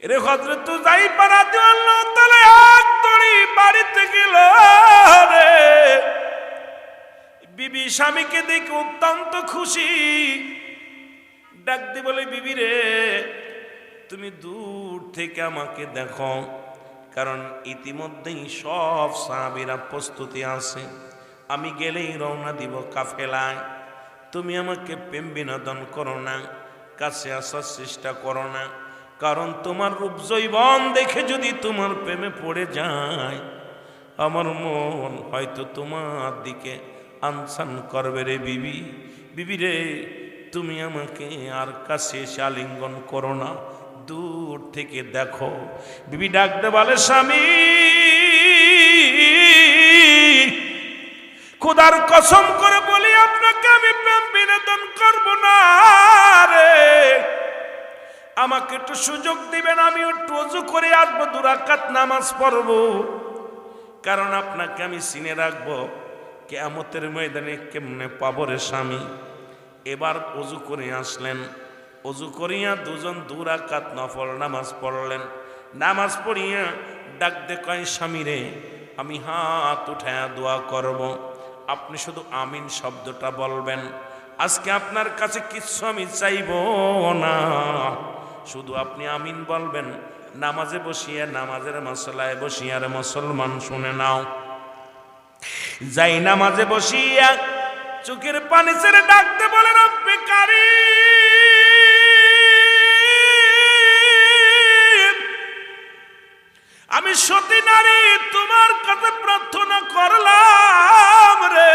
রে হযরত হুযায়ফা রাদিয়াল্লাহু তাআলা এক দড়ি বাড়িতে গেল রে। বিবি স্বামীকে দেখে অত্যন্ত খুশি, ডাক দিয়ে বলে, বিবি রে তুমি দূর থেকে আমাকে দেখো, কারণ ইতিমধ্যেই সব সাহাবীরা প্রস্তুতি আছে, আমি গেলেই রওনা দিব কাফেলায়। তুমি আমাকে প্রেম বিনোদন করো না, কাছে আসার চেষ্টা করো না, কারণ তোমার রূপ যৌবন দেখে যদি তোমার প্রেমে পড়ে যায়, আমার মন হয়তো তোমার দিকে আনসান করবে রে বিবি। বিবি রে তুমি আমাকে আর কাছে এসে আলিঙ্গন করো না, দূর থেকে দেখো। বিবি ডাকতে বলে, স্বামী খোদার কসম করে বলি আপনাকে আমি প্রেম বিনোদন করব না রে, আমাকে একটু সুযোগ দিবেন, আমি একটু ওযু করে আসবো, 2 রাকাত নামাজ পড়ব, কারণ আপনাকে আমি চিনে রাখবো কিয়ামতের ময়দানে কেমনে পাবো রে স্বামী। এবার ওযু করে আসলেন, ওযু করিয়া দুজন 2 রাকাত নফল নামাজ পড়লেন। নামাজ পড়িয়া ডাক দে কয়, স্বামী রে আমি হাত উঠায়া দোয়া করব, আপনি শুধু আমিন শব্দটা বলবেন। আজকে আপনার কাছে কিছু আমি চাইব না, শুধু আপনি আমিন বলবেন। নামাজে বসিয়া, নামাজের মশলায় বসিয়া রে মুসলমান শুনে নাও, যাই নামাজে বসিয়া চোখের পানি ছেড়ে ডাকতে বলে, রব্বে কারীম আমি সতী নারী তোমার কাছে প্রার্থনা করলাম রে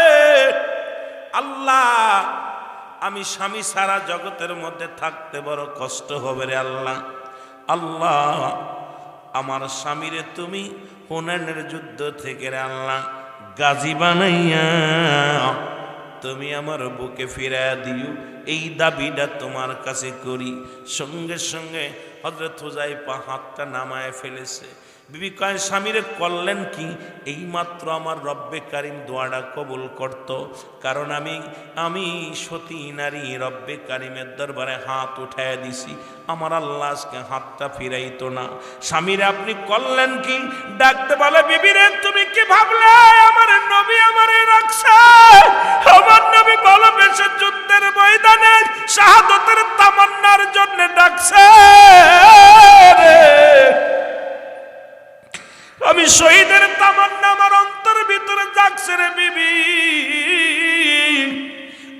আল্লাহ, আমি স্বামী সারা জগতের মধ্যে থাকতে বড় কষ্ট হবে রে আল্লাহ। আল্লাহ আমার স্বামীরে তুমি হুনাইনের যুদ্ধ থেকে রে আল্লাহ গাজী বানাইয়া তুমি আমার বুকে ফিরাইয়া দিও, এই দাবিটা তোমার কাছে করি। সঙ্গে সঙ্গে হযরত হুযায়ফা হাতটা নামায় ফেলেছে। বিবি কয়, স্বামীরে করলেন কি? এই মাত্র আমার রব্বে কারিম দোয়াটা কবুল করত, কারণ আমি সতী নারী, রব্বে কারিমের দরবারে হাত উঠায় দিছি, আমার আল্লাহ আজকে হাতটা ফিরাইতো না। স্বামীরে আপনি করলেন কি? ডাকতে বলে, বিবি রে তুমি কি ভাবলে আমার নবী আমারে রাখছে? আমার নবী ভালোবেসে যুদ্ধের ময়দানে শাহাদাতের তামান্নার জন্য ডাকছে রে। আমি শহীদের তামান্না আমার অন্তরের ভিতরে জাগছে রে বিবি,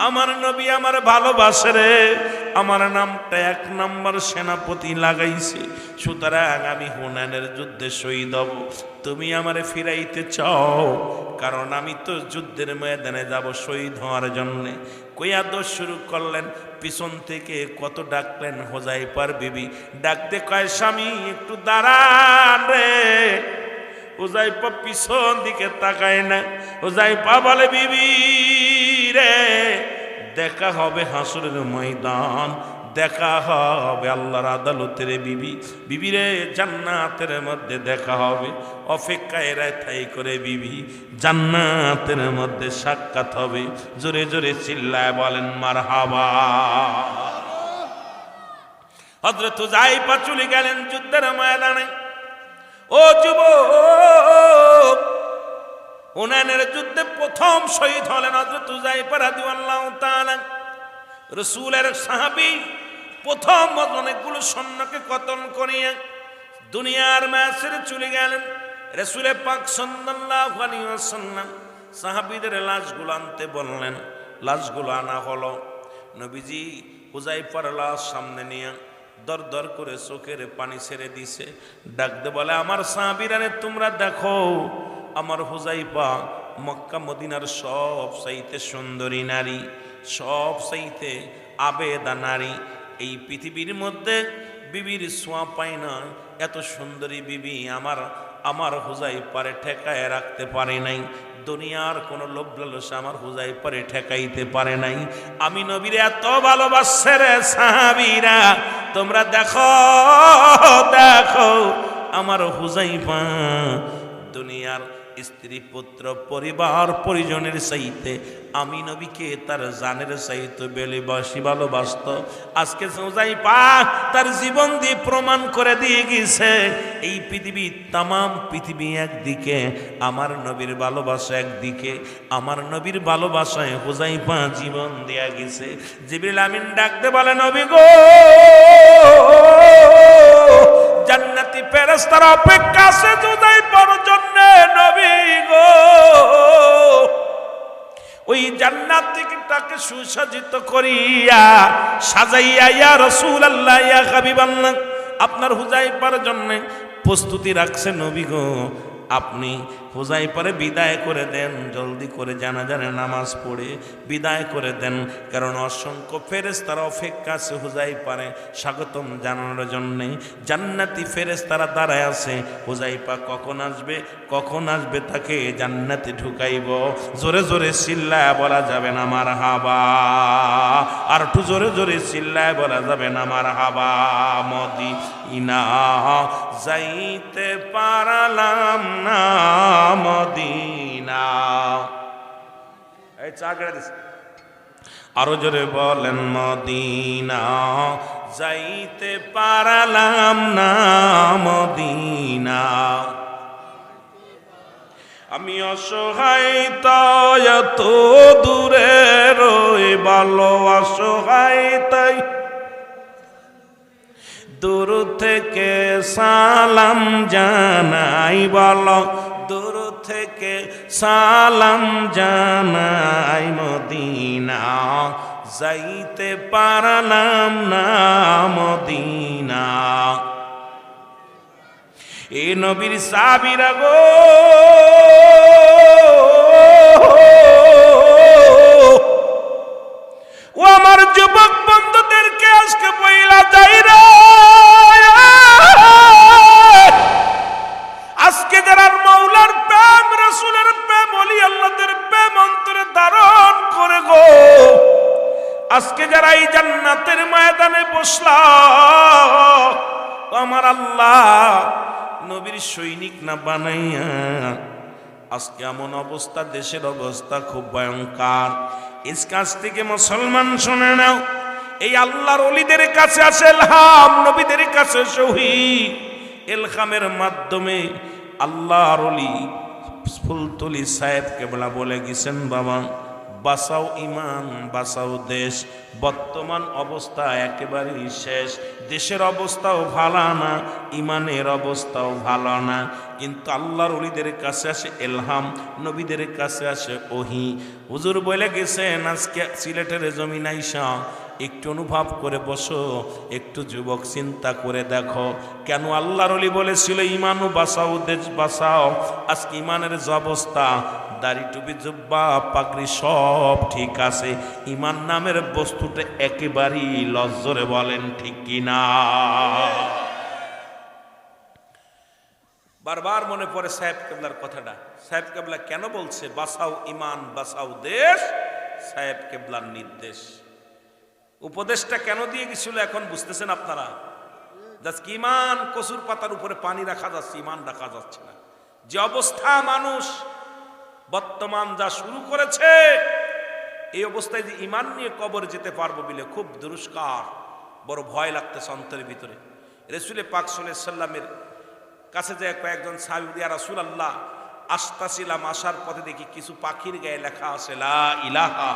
আমার নবী আমার ভালোবাসে রে, আমার নামটা 1 নম্বর সেনাপতি লাগাইছে, সুতরাং আমি হুনাইনের যুদ্ধে শহীদ হব। তুমি আমারে ফিরাইতে চাও, কারণ আমি তো যুদ্ধের ময়দানে যাব শহীদ হওয়ার জন্যে। কইয়া দোষ শুরু করলেন, পিছন থেকে কত ডাকলেন হুযায়ফার বিবি, ডাকতে কয়, স্বামী একটু দাঁড়ান রে। হুযায়ফা পিছন দিকে তাকায় না। হুযায়ফা বলে, বিবি রে দেখা হবে হাসরের ময়দান, দেখা হবে আল্লাহর আদালতে রে বিবি। বিবি রে জান্নাতের মধ্যে দেখা হবে, অপেক্ষায় রায় করে বিবি, জান্নাতের মধ্যে সাক্ষাৎ হবে। জোরে জোরে চিল্লায় বলেন মারহাবা। হযরত হুযায়ফা চলে গেলেন যুদ্ধের ময়দানে। ও যুবক, হুনাইনের যুদ্ধে প্রথম শহীদ হলেন হযরত হুযায়ফা রাদিয়াল্লাহু তাআলা, রাসূলের সাহাবী, প্রথম অনেকগুলো সৈন্যকে কতল করিয়া দুনিয়ার মায়া ছেড়ে চলে গেলেন। রাসূল পাক সাল্লাল্লাহু আলাইহি ওয়াসাল্লাম সাহাবীদের লাশগুলো আনতে বললেন, লাশগুলো আনা হলো। নবীজি হুযায়ফার লাশ সামনে নিয়ে দর দর করে চোখের পানি ছেড়ে দিছে, ডাকতে বলে, আমার সাহাবীরা তোমরা দেখো, আমার হুযায়ফা মক্কা মদিনার সব চাইতে সুন্দরী নারী, সব চাইতে আবেদা নারী। এই পৃথিবীর মধ্যে বিবির ছোঁয়া পায় না, এত সুন্দরী বিবি আমার হুযায়ফারে ঠেকায় রাখতে পারে নাই। দুনিয়ার কোন লোভ লালসা আমার হুযায়ফারে ঠেকাইতে পারে নাই। আমি নবীর এত ভালোবাসে রে সাহাবীরা, তোমরা দেখো দেখো আমার হুযায়ফা দুনিয়ার স্ত্রী পুত্র পরিবার পরিজনের চাইতে আমি নবীকে তার জানের চাইতে বেশি ভালোবাসত। আজকে হুযায়ফা তার জীবন দিয়ে প্রমাণ করে দিয়ে গেছে এই পৃথিবী, তামাম পৃথিবী একদিকে, আমার নবীর ভালোবাসা একদিকে। আমার নবীর ভালোবাসায় হুযায়ফা জীবন দেয়া গেছে। জিবরিল আমিন ডাকতে বলে, নবী গো, জান্নাতি ফেরেশতারা অপেক্ষা আছে হুযায়ফার জন্য। নবী গো, ওই জান্নাতিটাকে সুসজ্জিত করিয়া সাজাইয়া, ইয়া রাসূলুল্লাহ, ইয়া হাবিবাল্লাহ, আপনার হুযায়ফার জন্য প্রস্তুতি রাখছে। নবী গো, আপনি হুযায়ফারে বিদায় করে দেন, জলদি করে জানাজার নামাজ পড়ে বিদায় করে দেন, কারণ অসংখ্য ফেরেশতারা অপেক্ষা আছে হুযায়ফারে স্বাগতম জানানোর জন্যে। জান্নাতি ফেরেশতারা দাঁড়ায় আছে, হুযায়ফা কখন আসবে, কখন আসবে তাকে জান্নাতে ঢুকাইব। জোরে জোরে চিল্লায় বলা যাবে না মারহাবা, আর একটু জোরে জোরে চিল্লায় বলা যাবে না মারহাবা। মদিনা যাইতে পারলাম না, মদিনা। এই চা গড়ে দিছে, আরো জোরে বলেন, মদিনা যাইতে পারলাম না, মদিনা। আমি অসহায় তাই এত দূরে রই, ভালো অসহায় তাই দূর থেকে সালাম জানাই, বলো দূর থেকে সালাম জানাই। মদিনা যাইতে পারলাম না, মদিনা। এ নবীর সাহাবীরা গো, ও আমার যুবক বন্ধুদেরকে আজকে বইলা যাই রে, আজকে যারা মাওলার প্রেম, রাসূলের প্রেম, ওলি আল্লাহদের প্রেম অন্তরে ধারণ করে গো, আজকে যারা এই জান্নাতের ময়দানে বসলা, আমার আল্লাহ নবীর সৈনিক না বানাইয়া, আজকে এমন অবস্থা, দেশের অবস্থা খুব ভয়ঙ্কর। ইস কাছ থেকে মুসলমান শুনে নাও, এই আল্লাহর ওলিদের কাছে আছে ইলহাম, নবীদের কাছে শহীদ। ইলহামের মাধ্যমে আল্লাহর ওলি ফুলতলি সাহেব কেবলা বলে গেছেন, বাবা বাঁচাও ইমান, বাঁচাও দেশ। বর্তমান অবস্থা একেবারেই শেষ, দেশের অবস্থাও ভালো না, ইমানের অবস্থাও ভালো না, কিন্তু আল্লাহর ওলিদের কাছে আসে ইলহাম, নবীদের কাছে আসে ওহী। হুজুর বলে গেছেন, আজকে সিলেটের জমিন আইসা একটু অনুভব করে বসো, একটু যুবক চিন্তা করে দেখো, কেন আল্লাহর ওলি বলেছিল ইমানও বাঁচাও, দেশ বাঁচাও। আজকে ইমানের যে অবস্থা, দাড়ি টুপি জুব্বা পাগড়ি সব ঠিক আছে, ইমান নামের বস্তুটা একেবারেই লজ্জরে, বলেন ঠিক কিনা? বারবার মনে পড়ে সাহেব কেবলার কথাটা। সাহেব কেবলা কেন বলছে বাঁচাও ইমান, বাঁচাও দেশ? সাহেব কেবলার নির্দেশ, উপদেশটা কেন দিয়ে গেছিল এখন বুঝতেছেন আপনারা? আজকে ইমান কচুর পাতার উপরে পানি রাখা যাচ্ছে, ইমান রাখা যাচ্ছে না। যে অবস্থা মানুষ বর্তমান যা শুরু করেছে, এই অবস্থায় যে ইমান নিয়ে কবর যেতে পারবো বলে খুব দুরস্কার, বড় ভয় লাগতেছে অন্তরের ভিতরে। রাসূল পাক সাল্লাল্লাহু আলাইহি সাল্লামের কাছে যে কয়েকজন সাহাবী, ইয়া রাসূলুল্লাহ, আসতাছিলাম, আসার পথে দেখি কিছু পাখির গায়ে লেখা আছে লা ইলাহা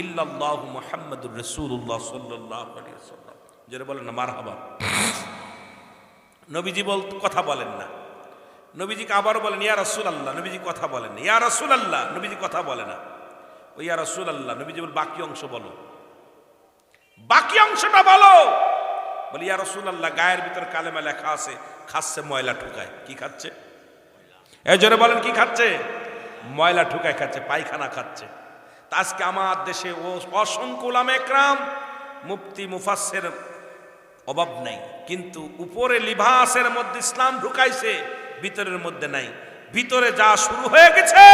ইল্লাল্লাহু মুহাম্মাদুর রাসূলুল্লাহ সাল্লাল্লাহু আলাইহি ওয়াসাল্লাম। যারা বলেন না মারহাবা। নবীজি কথা বলেন না, নবীজিকে আবার বলেন ইয়া রাসূলুল্লাহ, নবীজি কথা বলেন না। ইয়া রাসূলুল্লাহ, নবীজি কথা বলে না। ও ইয়া রাসূলুল্লাহ, নবীজি বল বাকি অংশ বলো, বাকি অংশটা বলো। বলি ইয়া রাসূলুল্লাহ, গায়ের ভিতর কালেমা লেখা আছে, খাচ্ছে ময়লা ঠুকায়। কি খাচ্ছে? এই জোরে বলেন, কি খাচ্ছে? ময়লা ঠুকায় খাচ্ছে, পায়খানা খাচ্ছে। তা আজকে আমার দেশে ও অসংখ্য উলামা একরাম, মুফতি মুফাসসির অভাব নাই, কিন্তু উপরে লিবাসের মধ্যে ইসলাম ঢুকাইছে, ভিতরের মধ্যে নাই। ভিতরে যা শুরু হয়ে গেছে,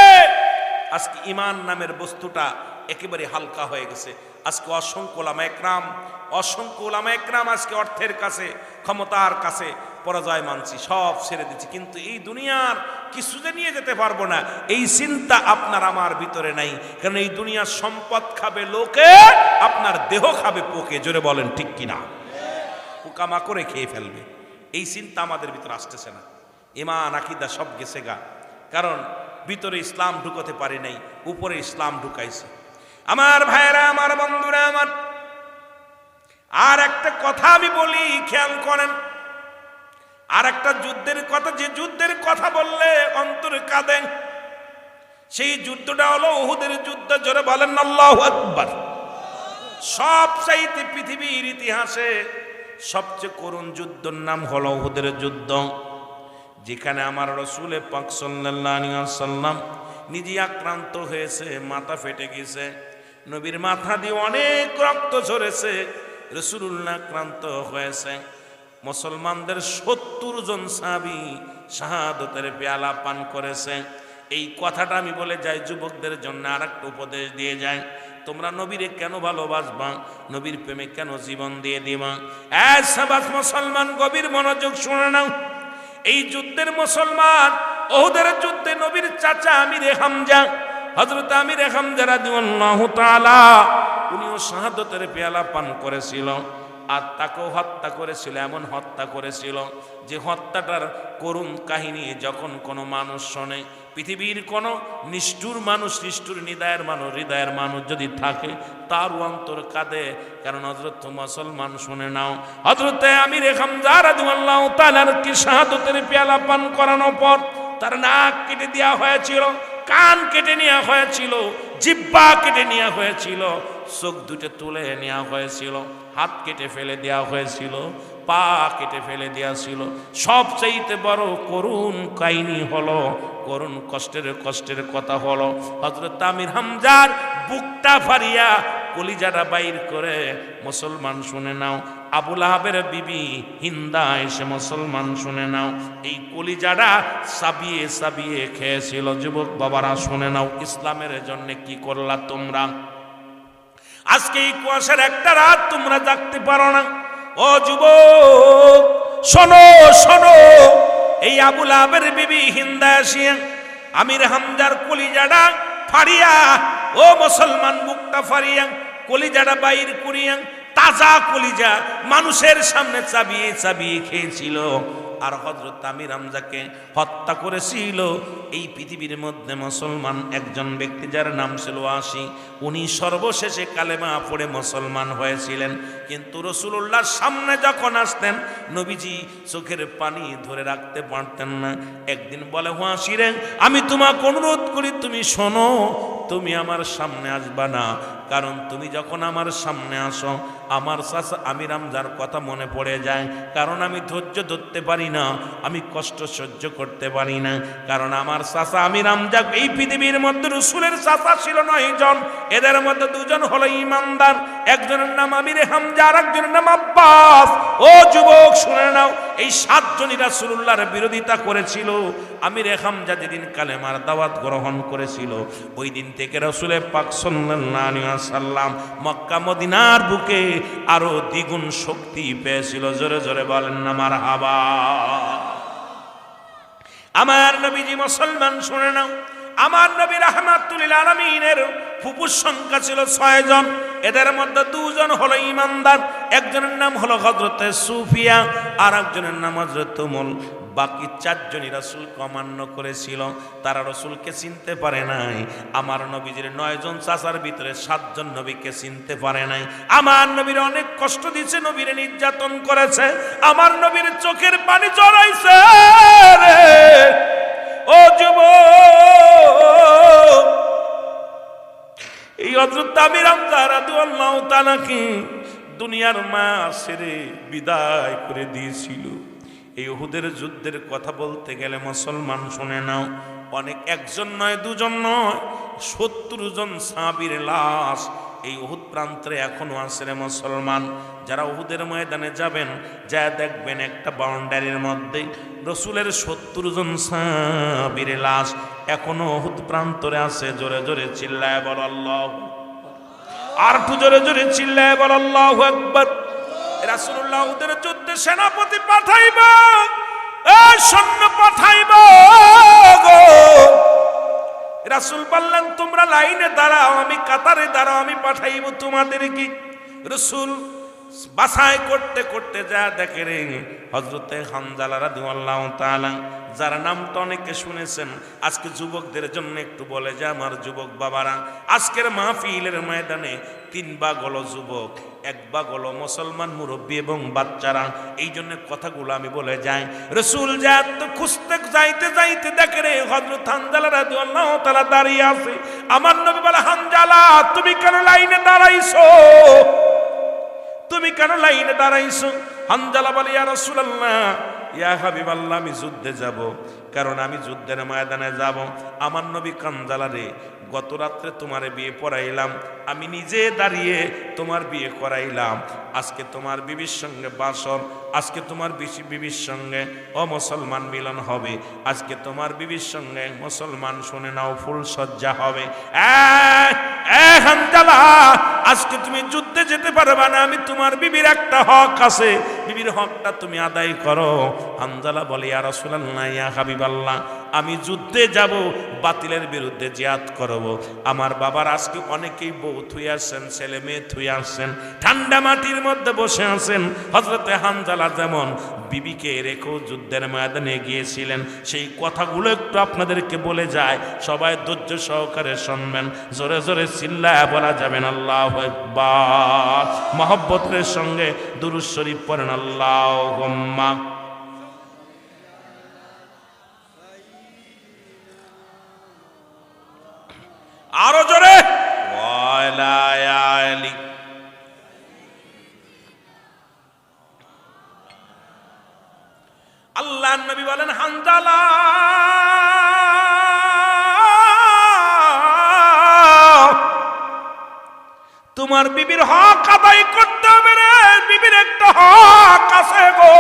আজকে ইমান নামের বস্তুটা একেবারে হালকা হয়ে গেছে। আজকে অসংখ্য উলামা একরাম আজকে অর্থের কাছে, ক্ষমতার কাছে, পরাজয় মানছি, সব ছেড়ে দিচ্ছি, কিন্তু এই দুনিয়ার কিছু যে নিয়ে যেতে পারবো না এই চিন্তা আপনার আমার ভিতরে নাই। কারণ এই দুনিয়ার সম্পদ খাবে লোকে, আপনার দেহ খাবে পোকে। জোরে বলেন ঠিক কিনা? পোকামাকড়ে খেয়ে ফেলবে, এই চিন্তা আমাদের ভিতরে আসতেছে না। ঈমান আকীদা সব গেছে গা, কারণ ভিতরে ইসলাম ঢুকাতে পারে নাই, উপরে ইসলাম ঢুকাইছে। আমার ভাইয়েরা, আমার বন্ধুরা, আমার আর একটা কথা আমি বলি, খেয়াল করেন। আর একটা যুদ্ধের কথা, যে যুদ্ধের কথা বললে অন্তরে কাঁদে, সেই যুদ্ধটা হলো উহুদের যুদ্ধ। জোরে বলেন আল্লাহু আকবার। সবচাইতে পৃথিবীর ইতিহাসে সবচেয়ে করুণ যুদ্ধের নাম হলো উহুদের যুদ্ধ, যেখানে আমার রাসূল পাক সাল্লাল্লাহু আলাইহি ওয়াসাল্লাম নিজে আক্রান্ত হয়েছে, মাথা ফেটে গেছে, নবীর মাথা দিয়ে অনেক রক্ত ঝরেছে, রাসূলুল্লাহ আক্রান্ত হয়েছে। মুসলমানদের ৭০ জন সাহাবী শাহাদাতের পেয়ালা পান করেছে। এই কথাটা আমি বলে যাই যুবকদের জন্য, আর একটা উপদেশ দিয়ে যায়, তোমরা নবীরে কেন ভালোবাসবা, নবীর প্রেমে কেন জীবন দিয়ে দিবা? সাবাস মুসলমান, গভীর মনোযোগ শুনে নাও। এই যুদ্ধের মুসলমান, উহুদের যুদ্ধে নবীর চাচা আমিরে হামজা, হযরত আমিরে হামজা রাদিয়াল্লাহু তাআলা, উনিও শাহাদাতের পেয়ালা পান করেছিল, আর তাকেও হত্যা করেছিল। এমন হত্যা করেছিল যে হত্যাটার করুণ কাহিনী যখন কোনো মানুষ শোনে, পৃথিবীর কোনো নিষ্ঠুর মানুষ, নিষ্ঠুর হৃদয়ের মানুষ যদি থাকে, তার অন্তর কাঁদে। কারণ হযরত মুসলমান, শুনে নাও, হযরত আমিরে হামজা রাদিয়াল্লাহু তাআলার কি শাহাদাতের পেয়ালা পান করানোর পর তার নাক কেটে দেওয়া হয়েছিল, কান কেটে নেওয়া হয়েছিল, জিহ্বা কেটে নেওয়া হয়েছিল, চোখ দুটো তুলে নেওয়া হয়েছিল, হাত কেটে ফেলে দেওয়া হয়েছিল, পা কেটে ফেলে দেওয়া ছিল। সবচাইতে বড় করুণ কাহিনী হলো, করুণ কষ্টের কথা হলো, হযরত আমির হামজার বুকটা ফাড়িয়া কলিজাটা বাইর করে, মুসলমান শুনে নাও, আবু লাহাবের বিবি হিন্দা এসে, মুসলমান শুনে নাও, এই কলিজাটা চাবিয়ে চাবিয়ে খেয়েছিল। যুবক বাবারা শুনে নাও, ইসলামের জন্য কি করলা তোমরা? আজকে এই কুয়াশার একটা রাত তোমরা জাগতে পারো না। ও যুবক শোনো, শোনো, এই আবু লাহাবের বিবি হিন্দা আসিয়া আমির হামজার কলিজাটা ফাড়িয়া, ও মুসলমান, বুকটা ফাড়িয়া কলিজাটা বাইর করিয়া, তাজা কলিজা মানুষের সামনে চাবিয়ে চাবিয়ে খেয়েছিল। আর হযরত আমির হামজাকে হত্যা করেছিল এই পৃথিবীর মধ্যে মুসলমান একজন ব্যক্তি, যার নাম ছিল ওয়াসি। উনি সর্বশেষে কালেমা পড়ে মুসলমান হয়েছিলেন। কিন্তু রাসূলুল্লাহর সামনে যখন আসতেন, নবীজি চোখের পানি ধরে রাখতে পারতেন না। একদিন বলে, ওয়াসি রে, আমি তোমাকে অনুরোধ করি, তুমি শোনো, তুমি আমার সামনে আসবা না, কারণ তুমি যখন আমার সামনে আসো আমার চাচা আমির হামজার কথা মনে পড়ে যায়। কারণ আমি ধৈর্য ধরতে পারি না, আমি কষ্ট সহ্য করতে পারি না, কারণ আমার চাচা আমির হামজা, এই পৃথিবীর মধ্যে রাসূলের চাচা ছিল 9 জন, এদের মধ্যে 2 জন হলো ইমানদার, একজনের নাম আমিরে হামজা আর একজনের নাম আব্বাস। ও যুবক শুনে নাও, এই 7 জনই রাসূলুল্লাহর বিরোধিতা করেছিল। আমিরে হামজা যেদিন কালেমার দাওয়াত গ্রহণ করেছিল, ওই দিন থেকে রাসূল পাক সাল্লাল্লাহু আলাইহি ওয়াসাল্লাম মক্কা মদিনার বুকে আরো দ্বিগুণ শক্তি পেয়েছিল। জোরে জোরে বলেন না মারহাবা। আমার নবীজি, মুসলমান শুনে নাও, আমার নবী রাহমাতুল লিল আলামিনের ফুফুর সংখ্যা ছিল 6 জন, এদের মধ্যে 2 জন হলো ইমানদার, একজনের নাম হলো হযরতে সুফিয়া আর একজনের নাম হযরত উমুল। বাকি 4 জনই রাসূলকে অমান্য করেছিল, তারা রাসূলকে চিনতে পারে নাই। আমার নবীজির 9 জন চাচার ভিতরে 7 জন নবীকে চিনতে পারে নাই। আমার নবীর অনেক কষ্ট দিয়েছে, নবীর নির্যাতন করেছে, আমার নবীর চোখের পানি ঝরাইছে রে। ও যুবক, এই হযরত আমির হামজা রাদিয়াল্লাহু তাআলা কি দুনিয়ার মা ছেড়ে বিদায় করে দিয়েছিল। এই উহুদের যুদ্ধের কথা বলতে গেলে মুসলমান শুনে নাও, অনেক একজন নয়, 2 জন নয়, 70 জন সাহাবীর লাশ এই উহুদ প্রান্তরে এখনো আছে রে মুসলমান। যারা উহুদের ময়দানে যাবেন, যা দেখবেন একটা বাউন্ডারির মধ্যে রাসূলের 70 জন সাহাবীর লাশ এখনো উহুদ প্রান্তরে আছে। জোরে জোরে চিল্লায় বল আল্লাহু আকবার। আর একটু জোরে জোরে চিল্লায় বল আল্লাহু আকবার। রাসূলুল্লাহ উহুদের যুদ্ধে যুদ্ধে সেনাপতি পাঠাইব, সৈন্য পাঠাইব গো। রাসূল বললেন তোমরা লাইনে দাঁড়াও, আমি কাতারে দাঁড়াও, আমি পাঠাইব তোমাদেরকে। রাসূল বাছাই করতে করতে যা দেখে রে হযরতে হামজালা রাদিয়াল্লাহু তাআলা, যার নামটা অনেকে শুনেছেন। আজকে যুবকদের জন্য একটু বলে যে আমার যুবক বাবারা, আজকের মাহফিলের ময়দানে 3 ভাগ হলো যুবক, 1 ভাগ হলো মুসলমান মুরব্বী এবং বাচ্চারা। এই জন্য কথাগুলো আমি বলে যাই। রাসূল যা তো খুঁজতে যাইতে যাইতে দেখে রে হযরত হামজালা রাদিয়াল্লাহু তাআলা দাঁড়িয়ে আছে। আমার নবী বলে, হামজালা তুমি কেন লাইনে দাঁড়াইছো? তুমি কেন লাইনে দাঁড়াইছো? হামজালা বলে, ইয়া রাসূলুল্লাহ, ইয়া হাবিবাল্লাহ, আমি যুদ্ধে যাব, কারণ আমি যুদ্ধের ময়দানে যাব। আমার নবী কান্দালা রে, গত রাত্রে তোমার বিয়ে পড়াইলাম, আমি নিজে দাঁড়িয়ে তোমার বিয়ে করাইলাম। আজকে তোমার বিবির সঙ্গে বাসর, আজকে তোমার বিবির সঙ্গে অমুসলমান মিলন হবে, আজকে তোমার বিবির সঙ্গে মুসলমান শুনে নাও ফুল সজ্জা হবে। হামজালা, আজকে তুমি যুদ্ধে যেতে পারবে না, আমি তোমার বিবির একটা হক আছে, বিবির হকটা তুমি আদায় করো। হামজালা বলে, ইয়া রাসূলুল্লাহ, ইয়া হাবিবাল্লাহ, আমি যুদ্ধে যাব, বাতিলের বিরুদ্ধে জিহাদ করব। আমার বাবার আজকে অনেকেই বউ থুই আসছেন, ছেলে মেয়ে থুই আসছেন, ঠান্ডা মাটির মধ্যে বসে আছেন। হযরতে হামজালা যেমন বিবিকে রেখেও যুদ্ধের ময়দানে গিয়েছিলেন, সেই কথাগুলো একটু আপনাদেরকে বলে যায়, সবাই ধৈর্য সহকারে শুনবেন। জোরে জোরে চিল্লায়া বলা যাবেন আল্লাহু আকবার। মহব্বতের সঙ্গে দুরূদ শরীফ পড়েন, আল্লাহুম্মা। আরো জোরে, আল্লাহ নবী বলেন, হামজালা তোমার বিবির হক আদায় করতে হবে রে, বিবির একটা হক আছে গো,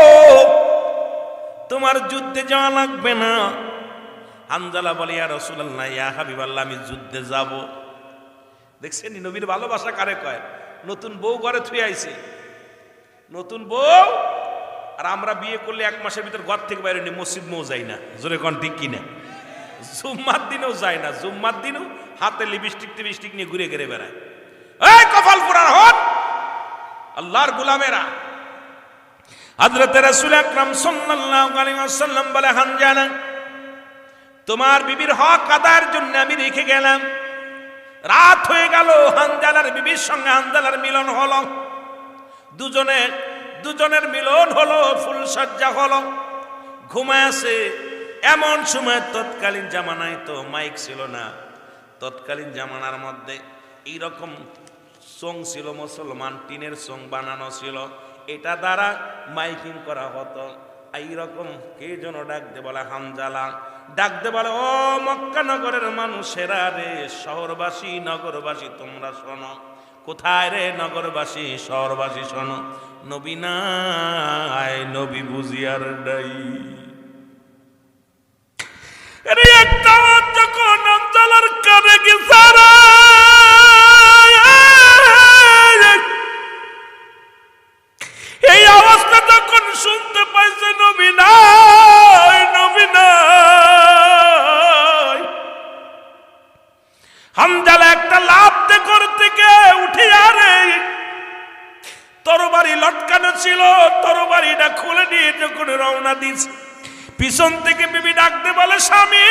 তোমার যুদ্ধে যাওয়া লাগবে না। হামজালা বলে, ইয়া রাসূলুল্লাহ, ইয়া হাবিবাল্লাহ, আমি যুদ্ধে যাব। দেখছেন নবীর ভালোবাসা কারে কয়? নতুন বউ ঘরে থুই আইছে, নতুন বউ, আর আমরা বিয়ে করলে 1 মাসের ভিতর ঘর থেকে বাইরে নি, মসজিদ মৌ যাই না, জোরে কোন ঠিক কিনা? জুম্মার দিনও যায় না, জুম্মার দিনও হাতে লিপস্টিক নিয়ে ঘুরে ঘুরে বেড়ায়। এই কপাল পুরার হন আল্লাহর গোলামেরা। হযরত রাসূল আকরাম সাল্লাল্লাহু আলাইহি ওয়াসাল্লাম বলে, হামজালা তোমার বিবির হক আদায়ের জন্য আমি রেখে গেলাম। রাত হয়ে গেল, হামজালার বিবির সঙ্গে হামজালার মিলন হলো, দুজনের মিলন হলো, ফুল সজ্জা হলো, ঘুমায় আছে। এমন সময় তৎকালীন জামানায় তো মাইক ছিল না, তৎকালীন জামানার মধ্যে এইরকম সং ছিল, মুসলমান টিনের সং বানানো ছিল, এটা দ্বারা মাইকিং করা হতো। এইরকম কে যেন ডাকতে বলে, হামজালা ডাকতে বলে, ও মক্কা নগরের মানুষেরা রে, শহরবাসী নগরবাসী তোমরা শোনো। কোথায় রে নগরবাসী শহরবাসী শোনো, নবী নাই, নবী বুঝিয়ার নাই। একটা যখন হামজালার কানে গেছে, এই আওয়াজটা যখন শুনতে পাইছে, নবী নাই, নবী নাই। হামজালা একটা লাফ করতে গিয়ে উঠে আরে তরবারি লটকানো ছিল, তরবারিটা খুলে নিয়ে যখন রওনা দিছে, পিছন থেকে বিবি ডাকতে বলে, স্বামী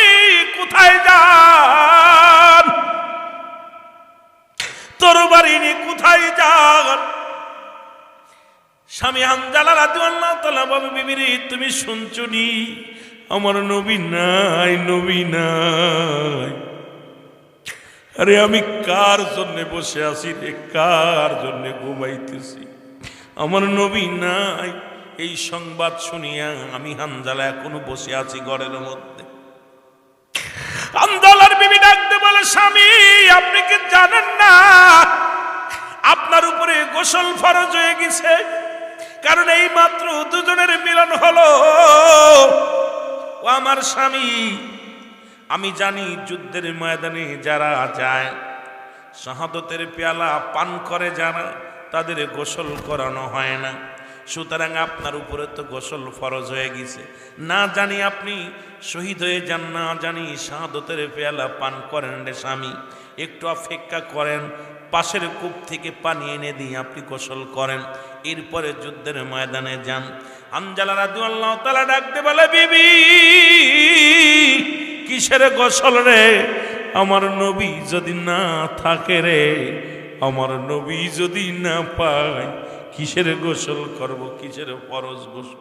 কোথায় যান? তরবারি নিয়ে কোথায় যান? স্বামী হামজালা রাদিয়াল্লাহু তাআলা বলে, বিবি রে তুমি শুনছো নি, আমার নবী নাই, নবী নাই। আরে আমি কার জন্য বসে আছি রে, কার জন্য ঘুমাইতেছি, আমার নবী নাই। এই সংবাদ শুনিয়া আমি হামজালা এখনো বসে আছি ঘরের মধ্যে। হামজালার বিবি ডাকতে বলে, স্বামী আপনি কি জানেন না আপনার উপরে গোসল ফরজ হয়ে গেছে? কারণ এই মাত্র দুজনের মিলন হলো। ও আমার স্বামী, আমি জানি যুদ্ধের ময়দানে যারা যায়, শাহাদতের পেয়ালা পান করে যারা, তাদের গোসল করানো হয় না। সুতরাং আপনার উপরে তো গোসল ফরজ হয়ে গেছে, না জানি আপনি শহীদ হয়ে যান, না জানি শাহাদতের পেয়ালা পান করেন রে স্বামী, একটু অপেক্ষা করেন, পাশের কূপ থেকে পানি এনে দিয়ে আপনি গোসল করেন, এরপরে যুদ্ধের ময়দানে যান। হানজালা রাদিয়াল্লাহু তাআলা ডাকতে বলে, বিবি কিসের গোসল রে? আমার নবী যদি না থাকে রে, আমার নবী যদি না পায়, কিসের গোসল করব, কিসের ফরজ গোসল?